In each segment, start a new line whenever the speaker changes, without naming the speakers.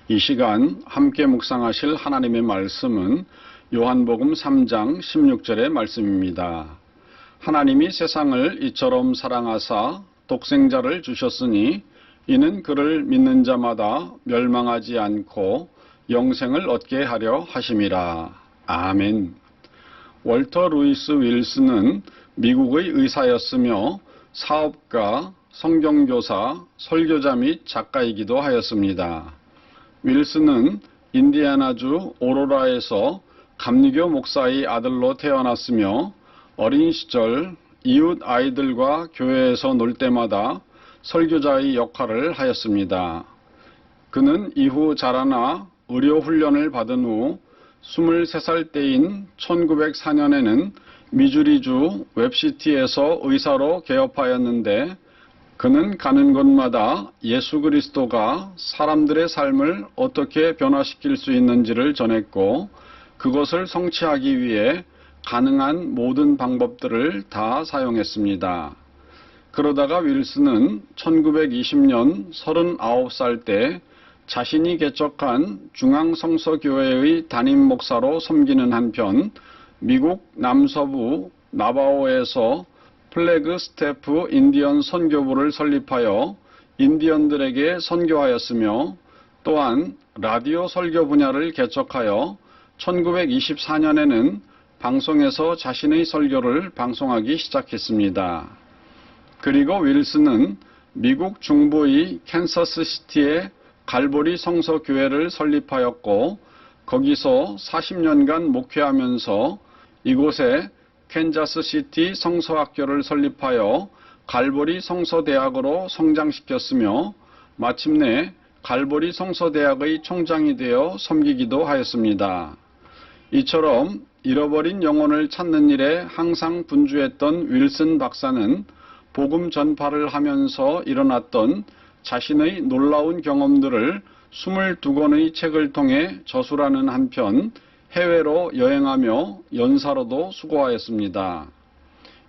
이 시간 함께 묵상하실 하나님의 말씀은 요한복음 3장 16절의 말씀입니다. 하나님이 세상을 이처럼 사랑하사 독생자를 주셨으니 이는 그를 믿는 자마다 멸망하지 않고 영생을 얻게 하려 하심이라. 아멘. 월터 루이스 윌슨은 미국의 의사였으며 사업가, 성경교사, 설교자 및 작가이기도 하였습니다. 윌슨은 인디애나주 오로라에서 감리교 목사의 아들로 태어났으며 어린 시절 이웃 아이들과 교회에서 놀 때마다 설교자의 역할을 하였습니다. 그는 이후 자라나 의료훈련을 받은 후 23살 때인 1904년에는 미주리주 웹시티에서 의사로 개업하였는데 그는 가는 곳마다 예수 그리스도가 사람들의 삶을 어떻게 변화시킬 수 있는지를 전했고 그것을 성취하기 위해 가능한 모든 방법들을 다 사용했습니다. 그러다가 윌슨은 1920년 39살 때 자신이 개척한 중앙성서교회의 담임 목사로 섬기는 한편 미국 남서부 나바오에서 플래그 스태프 인디언 선교부를 설립하여 인디언들에게 선교하였으며 또한 라디오 설교 분야를 개척하여 1924년에는 방송에서 자신의 설교를 방송하기 시작했습니다. 그리고 윌슨은 미국 중부의 캔서스시티에 갈보리 성서교회를 설립하였고 거기서 40년간 목회하면서 이곳에 캔자스시티 성서학교를 설립하여 갈보리 성서대학으로 성장시켰으며 마침내 갈보리 성서대학의 총장이 되어 섬기기도 하였습니다. 이처럼 잃어버린 영혼을 찾는 일에 항상 분주했던 윌슨 박사는 복음 전파를 하면서 일어났던 자신의 놀라운 경험들을 22권의 책을 통해 저술하는 한편 해외로 여행하며 연사로도 수고하였습니다.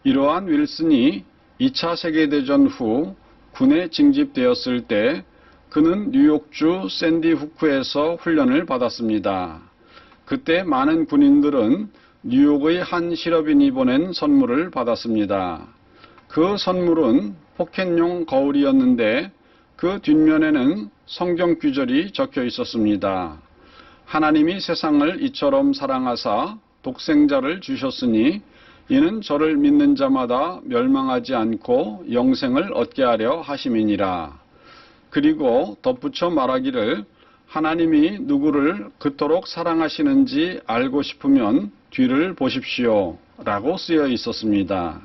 이러한 윌슨이 2차 세계대전 후 군에 징집되었을 때 그는 뉴욕주 샌디 후크에서 훈련을 받았습니다. 그때 많은 군인들은 뉴욕의 한 실업인이 보낸 선물을 받았습니다. 그 선물은 포켓용 거울이었는데 그 뒷면에는 성경 구절이 적혀 있었습니다. 하나님이 세상을 이처럼 사랑하사 독생자를 주셨으니 이는 저를 믿는 자마다 멸망하지 않고 영생을 얻게 하려 하심이니라. 그리고 덧붙여 말하기를 하나님이 누구를 그토록 사랑하시는지 알고 싶으면 뒤를 보십시오 라고 쓰여 있었습니다.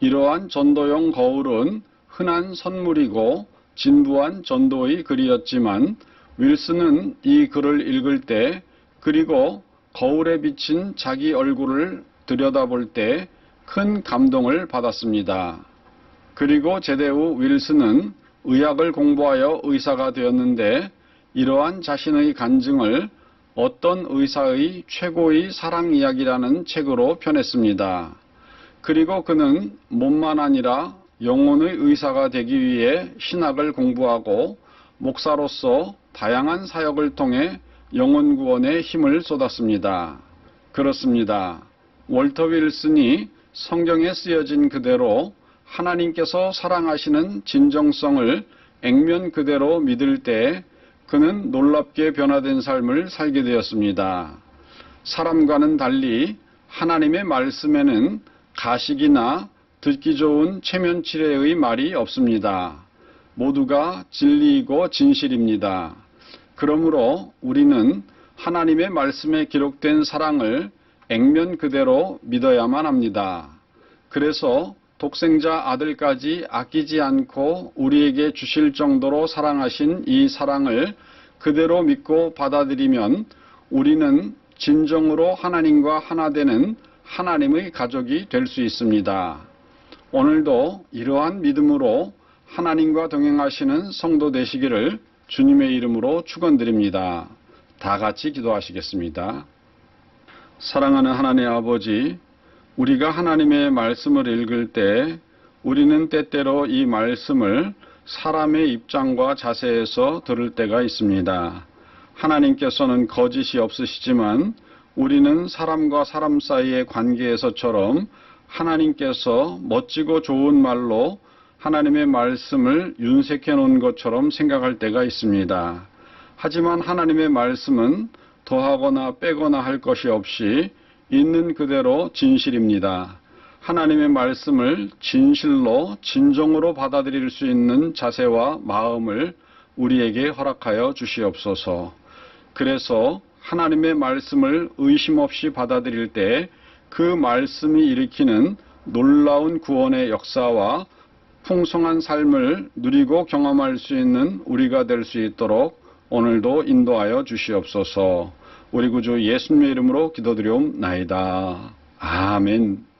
이러한 전도용 거울은 흔한 선물이고 진부한 전도의 글이었지만 윌슨은 이 글을 읽을 때 그리고 거울에 비친 자기 얼굴을 들여다볼 때 큰 감동을 받았습니다. 그리고 제대 후 윌슨은 의학을 공부하여 의사가 되었는데 이러한 자신의 간증을 어떤 의사의 최고의 사랑 이야기라는 책으로 펴냈습니다. 그리고 그는 몸만 아니라 영혼의 의사가 되기 위해 신학을 공부하고 목사로서 다양한 사역을 통해 영혼 구원에 힘을 쏟았습니다. 그렇습니다. 월터 윌슨이 성경에 쓰여진 그대로 하나님께서 사랑하시는 진정성을 액면 그대로 믿을 때 그는 놀랍게 변화된 삶을 살게 되었습니다. 사람과는 달리 하나님의 말씀에는 가식이나 듣기 좋은 체면치레의 말이 없습니다. 모두가 진리이고 진실입니다. 그러므로 우리는 하나님의 말씀에 기록된 사랑을 액면 그대로 믿어야만 합니다. 그래서 독생자 아들까지 아끼지 않고 우리에게 주실 정도로 사랑하신 이 사랑을 그대로 믿고 받아들이면 우리는 진정으로 하나님과 하나 되는 하나님의 가족이 될 수 있습니다. 오늘도 이러한 믿음으로 하나님과 동행하시는 성도 되시기를 주님의 이름으로 축원드립니다. 다 같이 기도하시겠습니다. 사랑하는 하나님 아버지, 우리가 하나님의 말씀을 읽을 때 우리는 때때로 이 말씀을 사람의 입장과 자세에서 들을 때가 있습니다. 하나님께서는 거짓이 없으시지만 우리는 사람과 사람 사이의 관계에서처럼 하나님께서 멋지고 좋은 말로 하나님의 말씀을 윤색해 놓은 것처럼 생각할 때가 있습니다. 하지만 하나님의 말씀은 더하거나 빼거나 할 것이 없이 있는 그대로 진실입니다. 하나님의 말씀을 진실로 진정으로 받아들일 수 있는 자세와 마음을 우리에게 허락하여 주시옵소서. 그래서 하나님의 말씀을 의심 없이 받아들일 때 그 말씀이 일으키는 놀라운 구원의 역사와 풍성한 삶을 누리고 경험할 수 있는 우리가 될 수 있도록 오늘도 인도하여 주시옵소서. 우리 구주 예수님의 이름으로 기도드리옵나이다. 아멘.